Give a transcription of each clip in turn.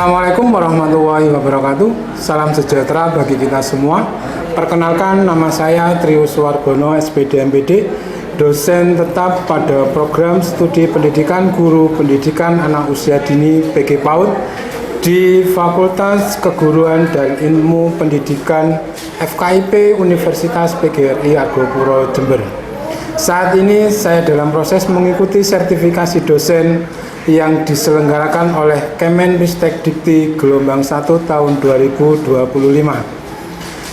Assalamualaikum warahmatullahi wabarakatuh. Salam sejahtera bagi kita semua. Perkenalkan, nama saya Trius Wargono, SPD MPD, dosen tetap pada program studi pendidikan guru pendidikan anak usia dini PG PAUD di Fakultas Keguruan dan Ilmu Pendidikan FKIP Universitas PGRI Argopuro Jember. Saat ini saya dalam proses mengikuti sertifikasi dosen yang diselenggarakan oleh Kemenristek Dikti gelombang 1 tahun 2025.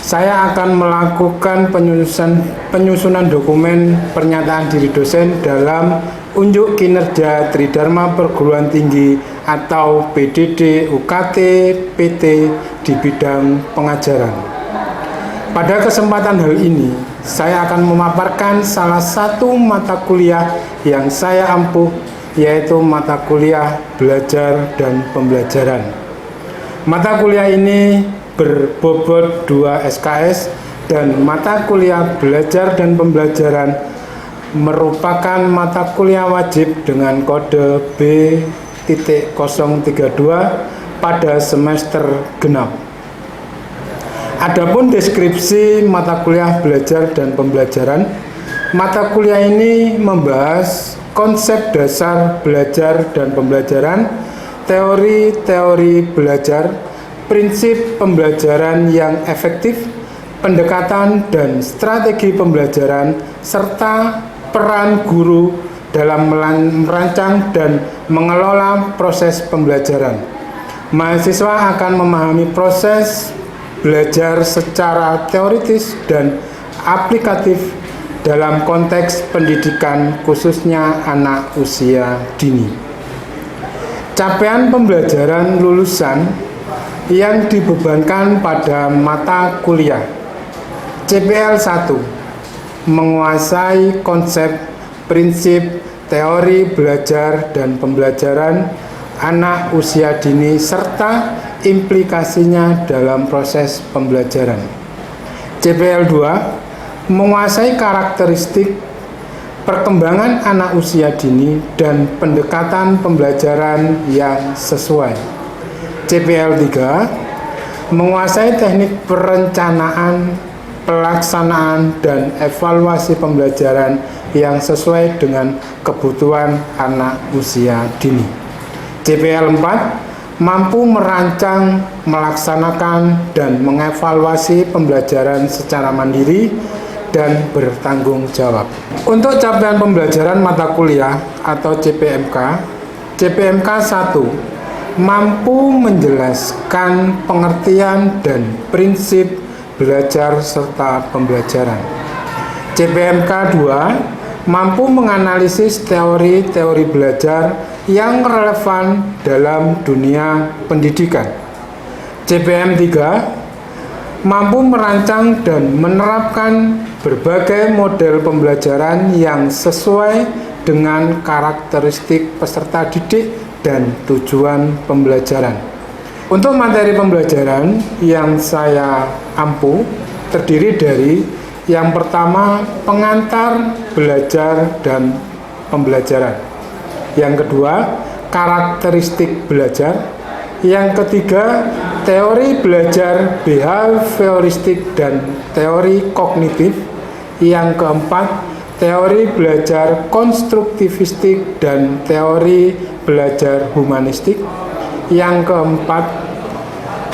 Saya akan melakukan penyusunan dokumen pernyataan diri dosen dalam unjuk kinerja Tridharma Perguruan Tinggi atau PDD UKT PT di bidang pengajaran. Pada kesempatan hal ini, saya akan memaparkan salah satu mata kuliah yang saya ampuh, yaitu mata kuliah belajar dan pembelajaran. Mata kuliah ini berbobot 2 SKS dan mata kuliah belajar dan pembelajaran merupakan mata kuliah wajib dengan kode B.032 pada semester genap. Adapun deskripsi mata kuliah belajar dan pembelajaran, mata kuliah ini membahas konsep dasar belajar dan pembelajaran, teori-teori belajar, prinsip pembelajaran yang efektif, pendekatan dan strategi pembelajaran, serta peran guru dalam merancang dan mengelola proses pembelajaran. Mahasiswa akan memahami proses belajar secara teoritis dan aplikatif dalam konteks pendidikan khususnya anak usia dini. Capaian pembelajaran lulusan yang dibebankan pada mata kuliah CPL 1 menguasai konsep, prinsip, teori belajar dan pembelajaran anak usia dini serta implikasinya dalam proses pembelajaran. CPL 2 menguasai karakteristik perkembangan anak usia dini dan pendekatan pembelajaran yang sesuai. CPL 3 menguasai teknik perencanaan, pelaksanaan, dan evaluasi pembelajaran yang sesuai dengan kebutuhan anak usia dini. CPL 4 mampu merancang, melaksanakan, dan mengevaluasi pembelajaran secara mandiri dan bertanggung jawab. Untuk capaian pembelajaran mata kuliah atau CPMK, CPMK 1 mampu menjelaskan pengertian dan prinsip belajar serta pembelajaran. CPMK 2 mampu menganalisis teori-teori belajar yang relevan dalam dunia pendidikan. CPM 3 mampu merancang dan menerapkan berbagai model pembelajaran yang sesuai dengan karakteristik peserta didik dan tujuan pembelajaran. Untuk materi pembelajaran yang saya ampuh terdiri dari yang pertama, pengantar belajar dan pembelajaran. Yang kedua, karakteristik belajar. Yang ketiga, teori belajar behavioristik dan teori kognitif. Yang keempat, teori belajar konstruktivistik dan teori belajar humanistik. Yang keempat,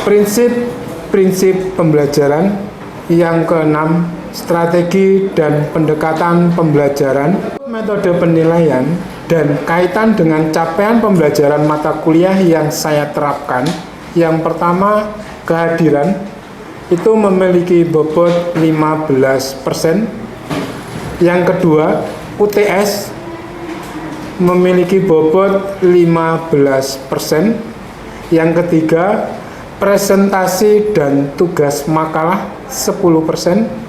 prinsip-prinsip pembelajaran. Yang keenam, strategi dan pendekatan pembelajaran, metode penilaian, dan kaitan dengan capaian pembelajaran mata kuliah yang saya terapkan. Yang pertama, kehadiran itu memiliki bobot 15%. Yang kedua, UTS memiliki bobot 15%. Yang ketiga, presentasi dan tugas makalah 10%.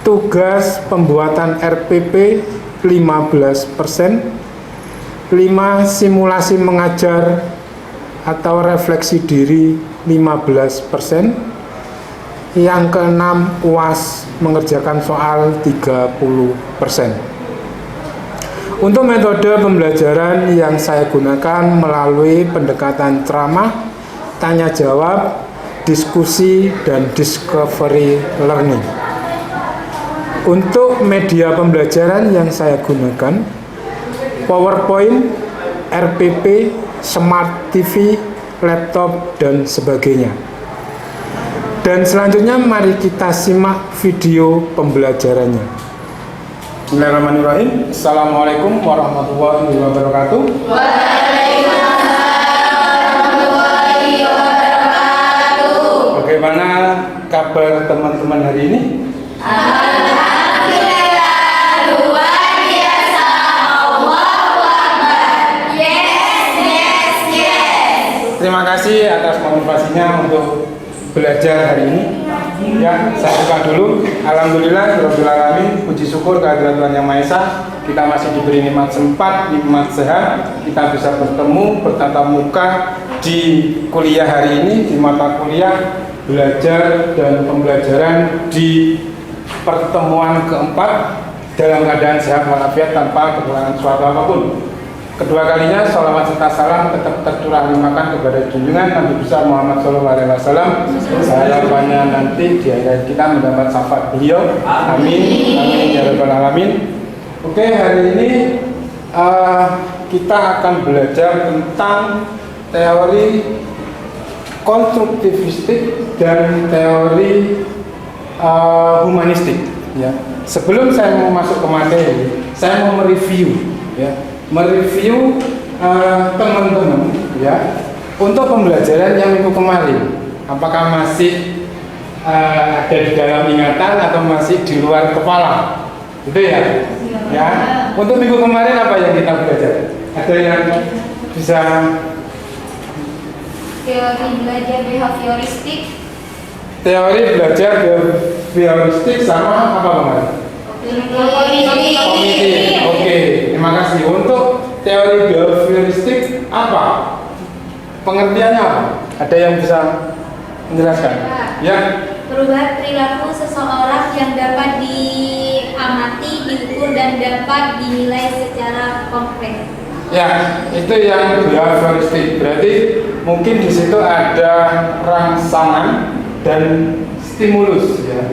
Tugas pembuatan RPP 15%. 5. Simulasi mengajar atau refleksi diri 15%. Yang keenam, UAS mengerjakan soal 30%. Untuk metode pembelajaran yang saya gunakan melalui pendekatan ceramah, tanya jawab, diskusi, dan discovery learning. Untuk media pembelajaran yang saya gunakan, PowerPoint, RPP, Smart TV, laptop, dan sebagainya. Dan selanjutnya mari kita simak video pembelajarannya. Bismillahirrahmanirrahim. Assalamualaikum warahmatullahi wabarakatuh. Bagaimana kabar teman-teman hari ini? Alhamdulillah, luar biasa. Allahu Akbar. Yes. Terima kasih atas motivasinya untuk belajar hari ini. Ya, saya buka dulu. Alhamdulillah, Rabbil Alamin, puji syukur kehadirat Tuhan Yang Maha Esa. Kita masih diberi nikmat sempat, nikmat sehat. Kita bisa bertemu, bertatap muka di kuliah hari ini, di mata kuliah belajar dan pembelajaran di pertemuan keempat dalam keadaan sehat walafiat tanpa kekurangan suatu apapun. Kedua kalinya sholawat serta salam tetap tercurah limpahkan kepada junjungan Nabi besar Muhammad SAW. Saya banyak nanti di akhir kita mendapat syafaat beliau. Amin. Amin ya rabbal alamin. Oke, hari ini kita akan belajar tentang teori konstruktivistik dan teori humanistik. Ya. Sebelum saya mau masuk ke materi, saya mau mereview. Ya. Mereview teman-teman ya untuk pembelajaran yang minggu kemarin, apakah masih ada di dalam ingatan atau masih di luar kepala, gitu ya? Ya. Untuk minggu kemarin apa yang kita belajar? Ada yang bisa? Teori belajar behavioristik. Teori belajar behavioristik sama apa kemarin? Kognitif. Oke, terima kasih. Untuk teori behavioristik apa? Pengertiannya apa? Ada yang bisa menjelaskan? Ya. Perubahan perilaku seseorang yang dapat diamati, diukur dan dapat dinilai secara konkret. Ya, itu yang behavioristik. Berarti mungkin di situ ada rangsangan dan stimulus ya.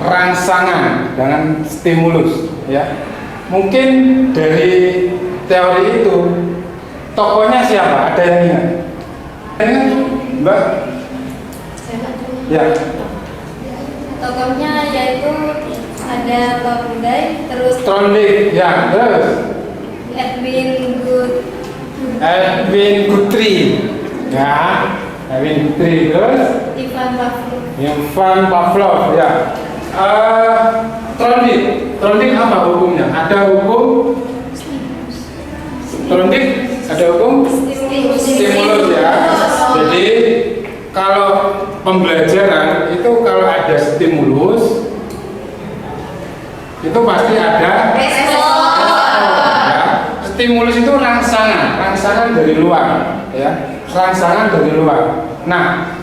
Rangsangan dengan stimulus ya. Mungkin dari teori itu tokohnya siapa? Ada yang ingat? Mbak? Ya. Tokohnya yaitu ada Baudelaire, terus Trondheim, ya, terus Edwin Guthrie. Ya, Edwin Guthrie, terus Ivan Pavlov, ya. Trondheim apa hukumnya? Ada hukum Trondheim, ada hukum stimulus ya. Jadi kalau pembelajaran itu kalau ada stimulus itu pasti ada respon. Ya. Stimulus itu rangsangan dari luar, ya. Rangsangan dari luar. Nah,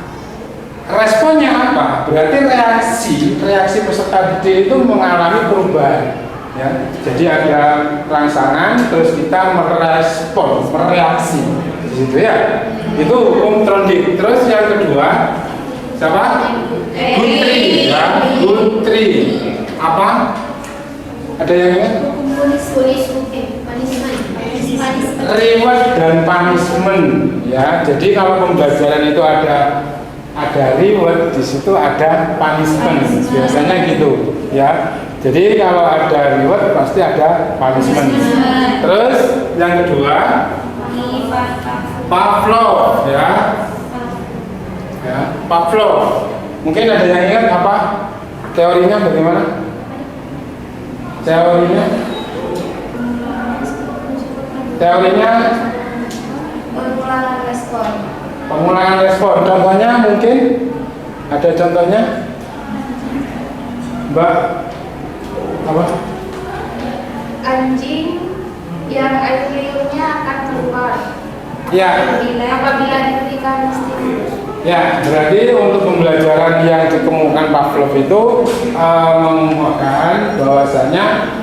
responnya apa? Berarti reaksi peserta didik itu mengalami perubahan. Ya. Jadi ada rangsangan, terus kita merespon, mereaksi, di situ ya. Itu hukum Trondheim. Terus yang kedua, siapa? Guthrie, ya. Guthrie. Apa? Ada yang ingat? Reward dan punishment. Ya. Jadi kalau pembelajaran itu ada reward, di situ ada punishment. Biasanya gitu, ya. Jadi kalau ada reward pasti ada punishment. Terus yang kedua Pavlov, ya. Ya, Pavlov. Mungkin ada yang ingat apa? Teorinya bagaimana? Teorinya pengulangan respon. Pengulangan respon. Contohnya mungkin ada contohnya, Mbak? Apa? Anjing yang air liurnya akan keluar. Ya. Apabila diberikan stimulus. Ya, berarti untuk pembelajaran yang dikemukakan Pavlov itu menguatkan bahwasanya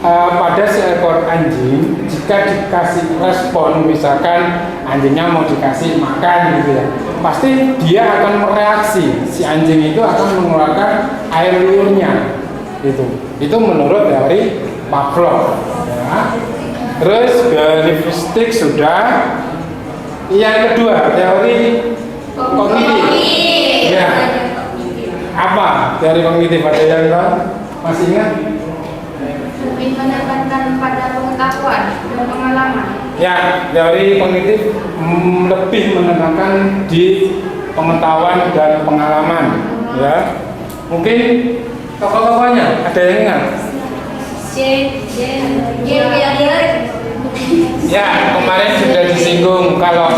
pada seekor anjing jika dikasih respon, misalkan anjingnya mau dikasih makan gitu ya, pasti dia akan mereaksi, si anjing itu akan mengeluarkan air liurnya itu menurut teori Pavlov ya. Terus behaviouristik sudah. Yang kedua teori kognitif ya. Apa teori kognitif, ada yang tahu? Masih ingat? Lebih menekankan pada pengetahuan dan pengalaman. Ya, teori kognitif lebih menekankan di pengetahuan dan pengalaman ya. Mungkin tokoh-tokohnya ada yang ingat? Ya, kemarin sudah disinggung kalau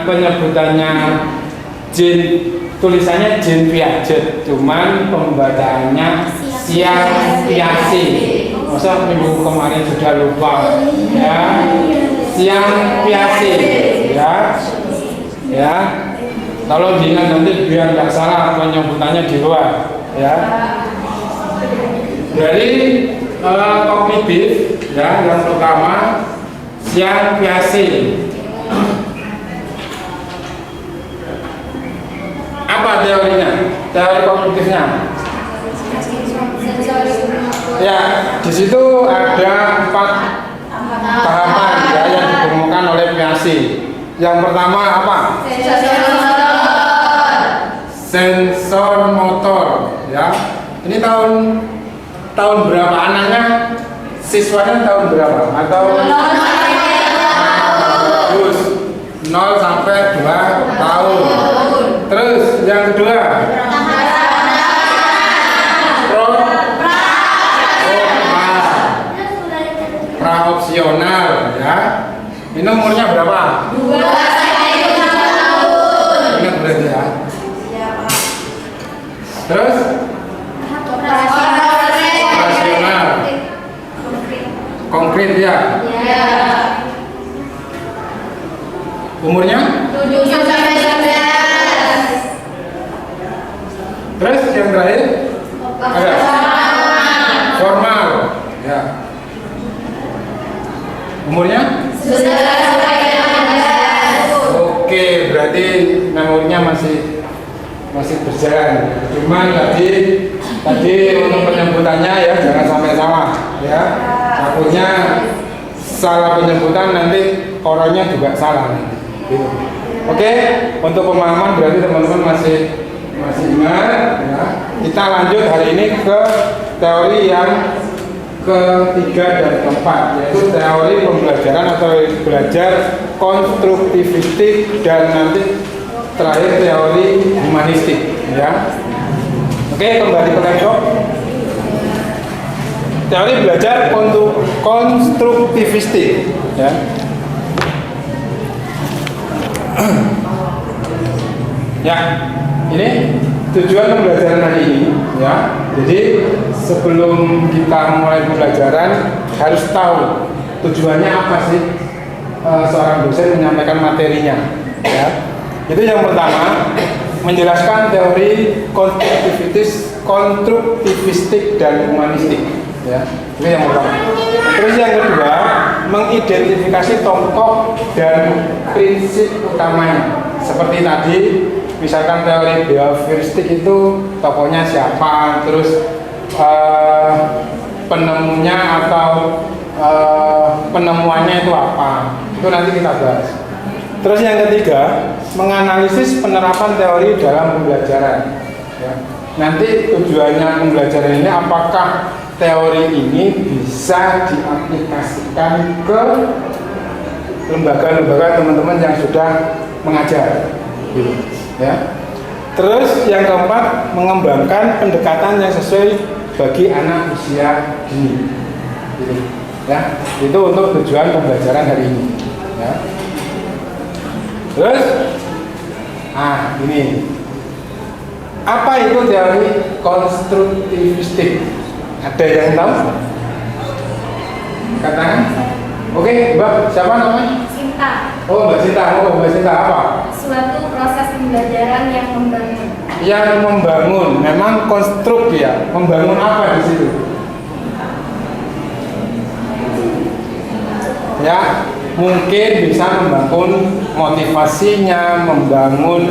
penyebutannya Jean, tulisannya Jean Piaget, cuman pembacaannya Jean Piaget. Masa minggu kemarin sudah lupa ya, Jean Piaget ya. Tolong diingat nanti biar nggak salah penyebutannya di luar ya. Dari kognitif ya, yang pertama Jean Piaget. Apa teorinya? Teori kognitifnya? Ya, di situ ada 4 tahapan ya, yang ditemukan oleh Piaget. Yang pertama apa? Sensor motor ya. Ini tahun berapa anaknya? Siswanya tahun berapa? Atau 0 sampai 2 tahun. Terus yang kedua praopsional ya. Ini umurnya berapa? 2 sampai 5 tahun. Ingat berarti ya. Terus operasional. Konkret ya. Umurnya 7 sampai 11. Terus yang terakhir ada formal ya. Umurnya 11 sampai 15. Oke, berarti memorinya masih berjalan. Cuman tadi untuk penyebutannya ya jangan sampai salah ya. Takutnya salah penyebutan nanti orangnya juga salah nanti. Gitu. Oke, untuk pemahaman berarti teman-teman masih ingat ya. Kita lanjut hari ini ke teori yang ketiga dan keempat, yaitu teori pembelajaran atau belajar konstruktivistik dan nanti terakhir teori humanistik ya. Oke, kembali ke laptop. Teori belajar konstruktivistik ya. Ya, ini tujuan pembelajaran hari ini ya. Jadi sebelum kita mulai pembelajaran harus tahu tujuannya apa sih seorang dosen menyampaikan materinya ya. Itu yang pertama, menjelaskan teori konstruktivistik dan humanistik ya. Itu yang pertama. Terus yang kedua, mengidentifikasi tokoh dan prinsip utamanya. Seperti tadi, misalkan teori behavioristik itu tokohnya siapa, terus penemunya atau penemuannya itu apa, itu nanti kita bahas. Terus yang ketiga, menganalisis penerapan teori dalam pembelajaran ya. Nanti tujuannya pembelajaran ini apakah teori ini bisa diaplikasikan ke lembaga-lembaga teman-teman yang sudah mengajar gitu ya. Terus yang keempat, mengembangkan pendekatan yang sesuai bagi anak usia dini gitu ya. Itu untuk tujuan pembelajaran hari ini ya. Terus ini apa itu teori konstruktivistik? Ada yang tahu? Katakan. Oke, Mbak, siapa namanya? Sinta. Oh, Mbak Sinta. Oh, Mbak Sinta apa? Suatu proses pembelajaran yang membangun. Yang membangun, memang konstruk ya. Membangun apa di situ? ya mungkin bisa membangun motivasinya, membangun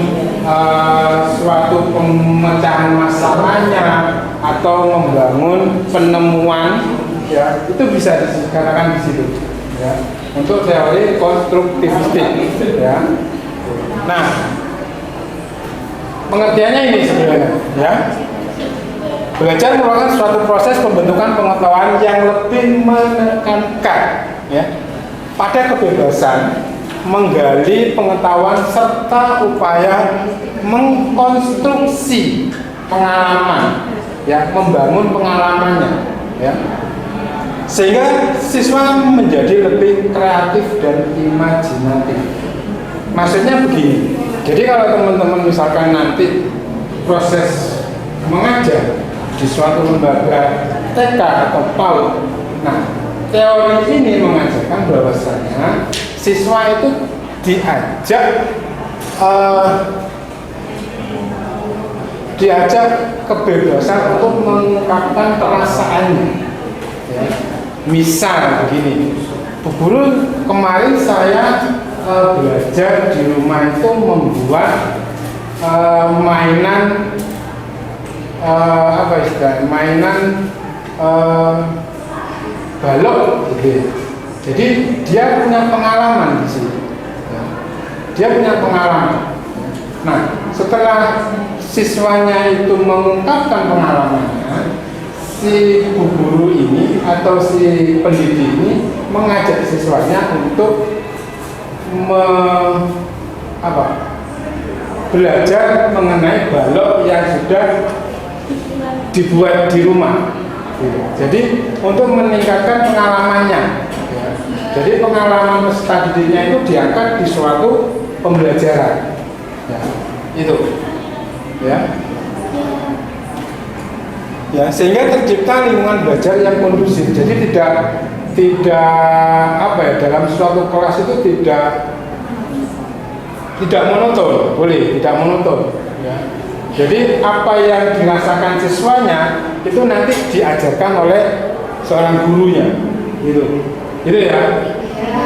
suatu pemecahan masalahnya, atau membangun penemuan, ya itu bisa dikatakan di situ, ya untuk teori konstruktivistik, ya. Nah, pengertiannya ini sebenarnya, ya. Belajar merupakan suatu proses pembentukan pengetahuan yang lebih menekankan, ya, pada kebebasan menggali pengetahuan serta upaya mengkonstruksi pengalaman, ya, membangun pengalamannya, ya, sehingga siswa menjadi lebih kreatif dan imajinatif. Maksudnya begini, jadi kalau teman-teman misalkan nanti proses mengajar di suatu lembaga TK atau PAUD, nah teori ini mengajarkan bahwasanya siswa itu diajak kebebasan untuk mengungkapkan perasaannya, ya. Misal begini, Bu Guru, kemarin saya belajar di rumah itu membuat mainan mainan balok gitu. Jadi dia punya pengalaman di sini, ya. Dia punya pengalaman. Nah, setelah siswanya itu mengungkapkan pengalamannya, si bu guru ini atau si pendidik ini mengajak siswanya untuk belajar mengenai balok yang sudah dibuat di rumah. Jadi untuk meningkatkan pengalamannya, ya. Jadi pengalaman peserta didiknya itu diangkat di suatu pembelajaran, ya, itu, ya, ya, sehingga tercipta lingkungan belajar yang kondusif. Jadi tidak dalam suatu kelas itu tidak monoton, tidak monoton, ya. Jadi apa yang dirasakan siswanya itu nanti diajarkan oleh seorang gurunya, gitu ya.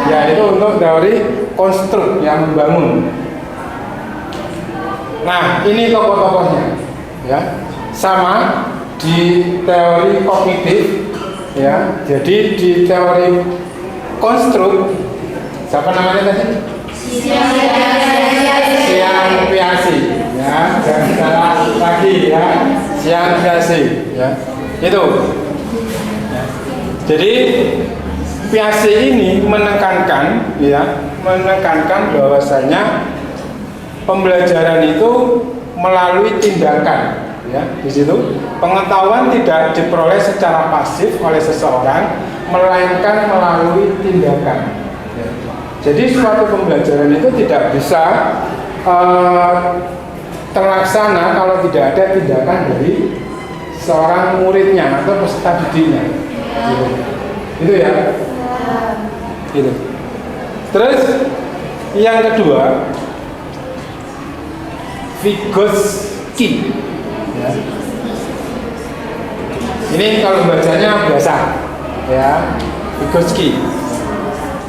Ya, itu untuk teori konstruk yang membangun. Nah, ini tokoh-tokohnya, ya, sama di teori kognitif, ya. Jadi di teori konstruk, siapa namanya tadi? Siang Piasi, ya, jangan salah lagi, ya, Siang Piasi, ya, itu. Ya. Jadi Piasi ini menekankan bahwasanya pembelajaran itu melalui tindakan, ya, di situ pengetahuan tidak diperoleh secara pasif oleh seseorang, melainkan melalui tindakan. Ya. Jadi suatu pembelajaran itu tidak bisa terlaksana kalau tidak ada tindakan dari seorang muridnya atau peserta didiknya. Itu ya. Itu. Terus yang kedua, Vygotsky, ya. Ini kalau bacanya biasa, ya, Vygotsky.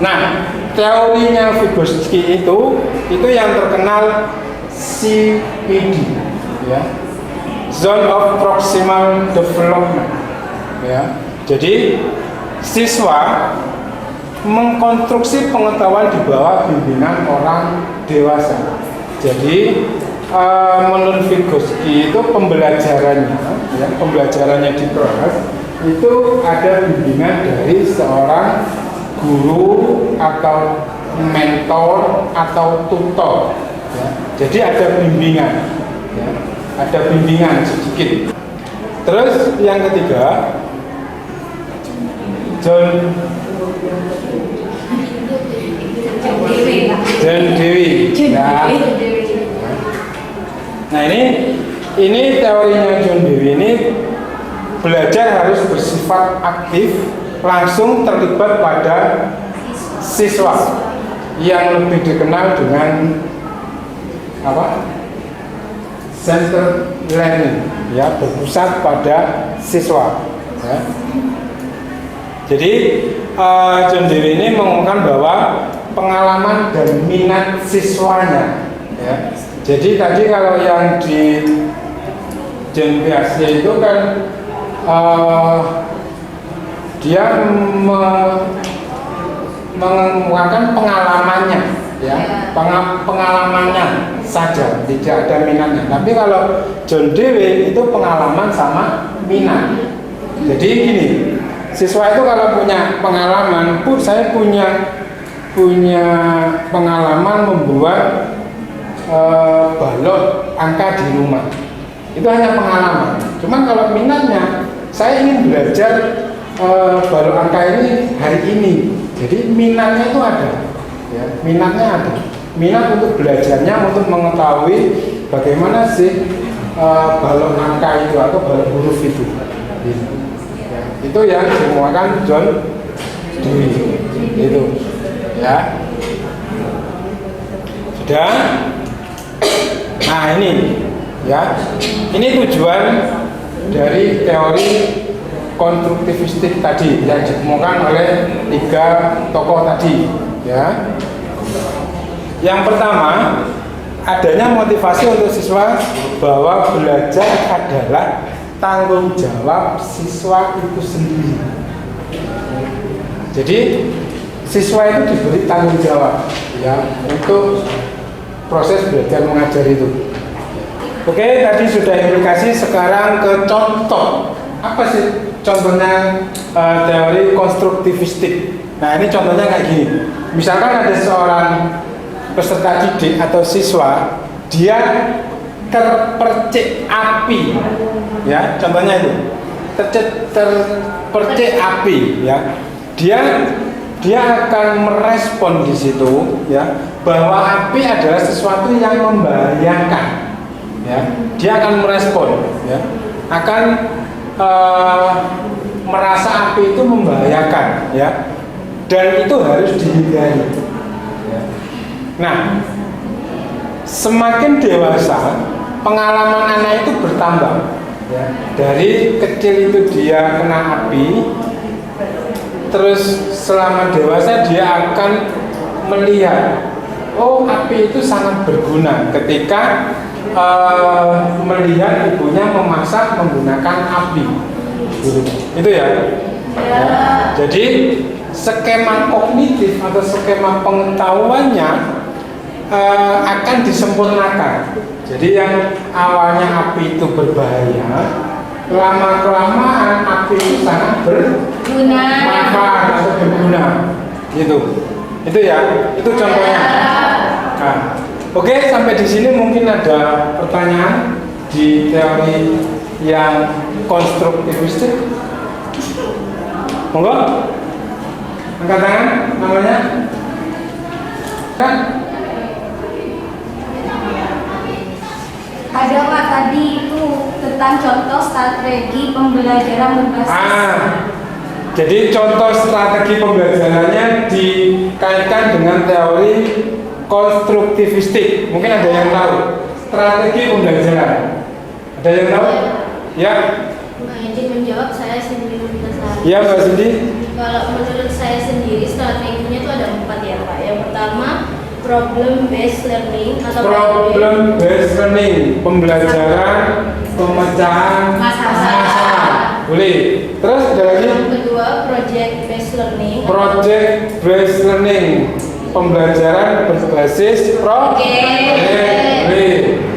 Nah, teorinya Vygotsky itu yang terkenal CPD, ya, Zone of Proximal Development, ya. Jadi siswa mengkonstruksi pengetahuan di bawah bimbingan orang dewasa. Jadi menurut Vygotsky itu pembelajarannya di kelas itu ada bimbingan dari seorang guru atau mentor atau tutor, ya. Jadi ada bimbingan, ya. Ada bimbingan sedikit. Terus yang ketiga, John Dewey, ya. Nah, ini teorinya John Dewey ini belajar harus bersifat aktif, langsung terlibat pada siswa yang lebih dikenal dengan center learning, ya, berpusat pada siswa, ya. Jadi John Dewey ini mengumumkan bahwa pengalaman dan minat siswanya, ya. Jadi tadi kalau yang di John Piaget itu kan dia mengungkapkan pengalamannya, ya, pengalamannya saja, tidak ada minatnya. Tapi kalau John Dewey itu pengalaman sama minat. Jadi gini, siswa itu kalau punya pengalaman, saya punya pengalaman membuat balok angka di rumah. Itu hanya pengalaman. Cuman kalau minatnya, saya ingin belajar balok angka ini hari ini. Jadi minatnya itu ada, ya, minatnya ada. Minat untuk belajarnya, untuk mengetahui bagaimana sih balok angka itu atau balok huruf itu. Ya, itu yang dimuatkan John Dewey. Itu, ya. Sudah. Nah ini, ya, ini tujuan dari teori konstruktivistik tadi yang ditemukan oleh 3 tokoh tadi, ya. Yang pertama, adanya motivasi untuk siswa bahwa belajar adalah tanggung jawab siswa itu sendiri. Jadi siswa itu diberi tanggung jawab, ya, untuk proses belajar mengajar itu. Oke, tadi sudah implikasi, sekarang ke contoh. Apa sih contohnya teori konstruktivistik? Nah, ini contohnya kayak gini. Misalkan ada seorang peserta didik atau siswa, dia terpercik api, ya, contohnya itu terpercik api, ya. Dia akan merespon di situ, ya, bahwa api adalah sesuatu yang membahayakan, ya. Dia akan merespon, ya, akan merasa api itu membahayakan, ya, dan itu harus dihindari, ya. Nah, semakin dewasa pengalaman anak itu bertambah, ya. Dari kecil itu dia kena api, terus selama dewasa dia akan melihat, oh, api itu sangat berguna ketika melihat ibunya memasak menggunakan api, itu ya. Jadi skema kognitif atau skema pengetahuannya akan disempurnakan. Jadi yang awalnya api itu berbahaya, lama-kelamaan api itu sangat bermanfaat atau berguna, gitu. Itu ya, itu contohnya. Nah, oke, sampai di sini mungkin ada pertanyaan di teori yang konstruktivistik. Monggo, angkat tangan, namanya. Kan? Ada Pak tadi itu tentang contoh strategi pembelajaran berbasis. Jadi contoh strategi pembelajarannya dikaitkan dengan teori konstruktivistik. Mungkin ada yang tahu strategi pembelajaran. Ada yang tahu? Ya. Mbak izin menjawab, saya sendiri penasaran. Ya, Mbak Cindy. Kalau menurut saya sendiri strateginya itu ada 4 ya Pak. Yang pertama problem based learning atau problem based learning, pembelajaran pemecahan masalah. Boleh. Terus ada lagi? Yang kedua project based learning. Project based learning, pembelajaran berbasis proyek.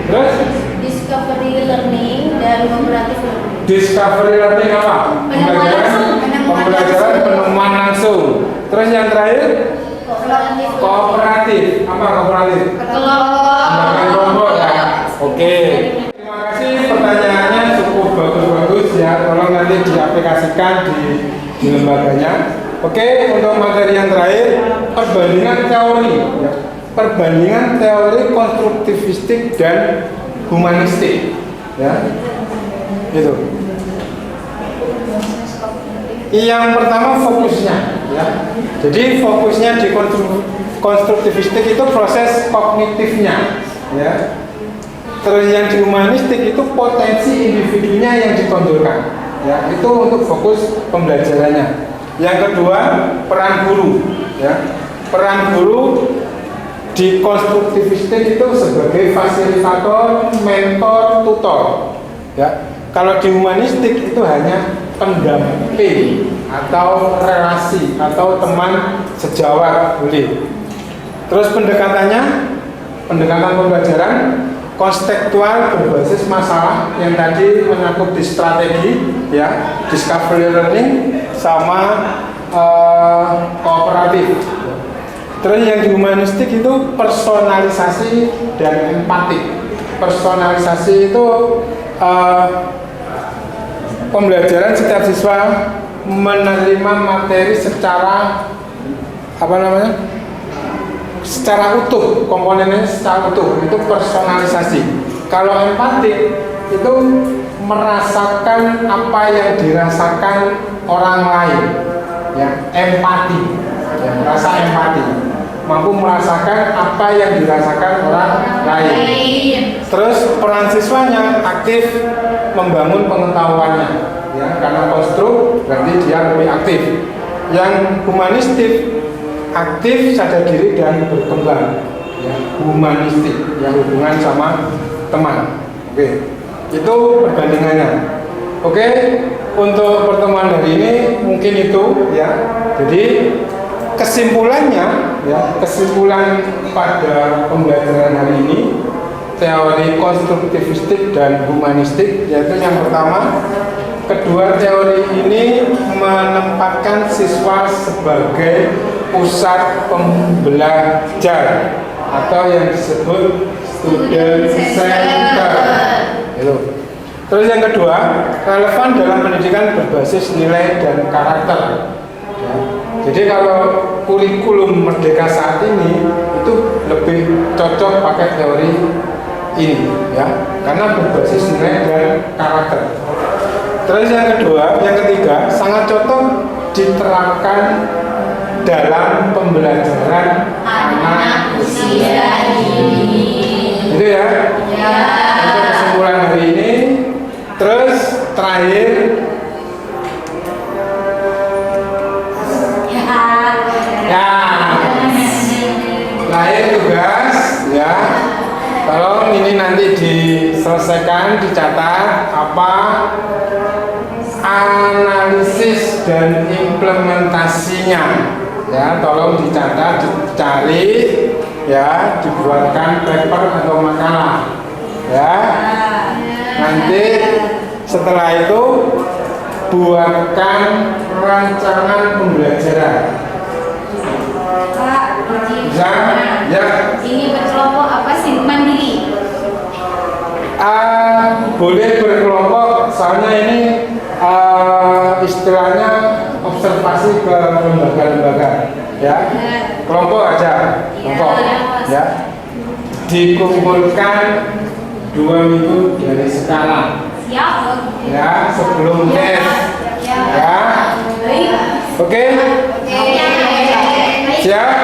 Terus Discovery learning dan cooperative learning. Discovery learning apa? Pembelajaran penemuan langsung. Terus yang terakhir kooperatif. Apa kooperatif? Kelompok ya. Oke. Terima kasih, pertanyaannya cukup bagus-bagus ya. Tolong nanti diaplikasikan di lembaganya. Oke, untuk materi yang terakhir, perbandingan teori, ya. Perbandingan teori konstruktivistik dan humanistik, ya. Itu. Yang pertama fokusnya, ya. Jadi fokusnya di konstruktivistik itu proses kognitifnya, ya. Terus yang di humanistik itu potensi individunya yang ditonjolkan, ya. Itu untuk fokus pembelajarannya. Yang kedua, peran guru. Ya. Peran guru di konstruktivistik itu sebagai fasilitator, mentor, tutor. Ya. Kalau di humanistik itu hanya pendamping atau relasi atau teman sejawat boleh. Terus pendekatan pembelajaran konstektual berbasis masalah yang tadi menyangkut di strategi, ya, discovery learning sama kooperatif. Terus yang di humanistik itu personalisasi dan empati. Personalisasi itu pembelajaran setiap siswa menerima materi secara secara utuh, komponennya secara utuh, itu personalisasi. Kalau empati itu merasakan apa yang dirasakan orang lain, ya, empati, ya, merasa empati, mampu merasakan apa yang dirasakan orang lain. Terus peran siswanya aktif membangun pengetahuannya, ya, karena konstruk berarti dia lebih aktif. Yang humanistik aktif, sadar diri dan berkembang, ya, humanistik yang hubungan sama teman. Oke, itu perbandingannya. Oke, untuk pertemuan hari ini mungkin itu, ya. Jadi kesimpulannya, ya, kesimpulan pada pembelajaran hari ini teori konstruktivistik dan humanistik, yaitu yang pertama, kedua teori ini menempatkan siswa sebagai pusat pembelajar atau yang disebut student center. Itu. Terus yang kedua, relevan dalam pendidikan berbasis nilai dan karakter. Ya. Jadi kalau kurikulum Merdeka saat ini itu lebih cocok pakai teori ini, ya, karena berbasis nilai dan karakter. Terus yang ketiga, sangat cocok diterapkan dalam pembelajaran anak usia dini. Itu ya. Untuk kesimpulan hari ini. Terus terakhir, tugas, ya. Tolong ini nanti diselesaikan, dicatat apa analisis dan implementasinya, ya. Tolong dicatat, dicari, ya, dibuatkan paper atau makalah, ya. Nanti setelah itu buatkan rancangan pembelajaran. Bisa? Ya. Ini berkelompok apa sih? Mandiri? Boleh berkelompok, soalnya ini istilahnya observasi ke lembaga-lembaga, ya. Kelompok aja, kelompok, ya. Dikumpulkan 2 minggu dari sekarang, ya, sebelum tes, ya. Oke? Siap?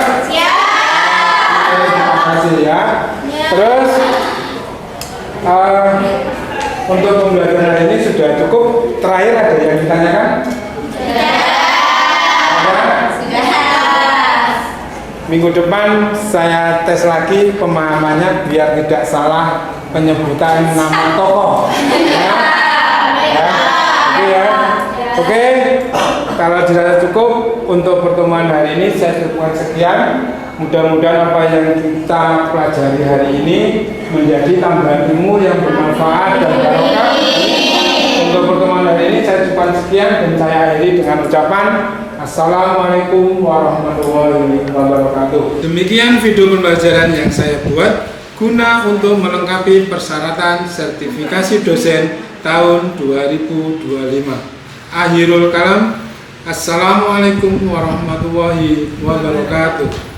Terima kasih, ya. Terus untuk pembelajaran ini sudah cukup. Terakhir ada yang ditanyakan? Minggu depan saya tes lagi pemahamannya biar tidak salah penyebutan nama tokoh. Ya. Oke, ya. Oke. Kalau dirasa cukup untuk pertemuan hari ini saya cukupkan sekian. Mudah-mudahan apa yang kita pelajari hari ini menjadi tambahan ilmu yang bermanfaat dan barokah. Untuk pertemuan hari ini saya cukupkan sekian dan saya akhiri dengan ucapan Assalamualaikum warahmatullahi wabarakatuh. Demikian video pembelajaran yang saya buat guna untuk melengkapi persyaratan sertifikasi dosen tahun 2025. Akhirul kalam. Assalamualaikum warahmatullahi wabarakatuh.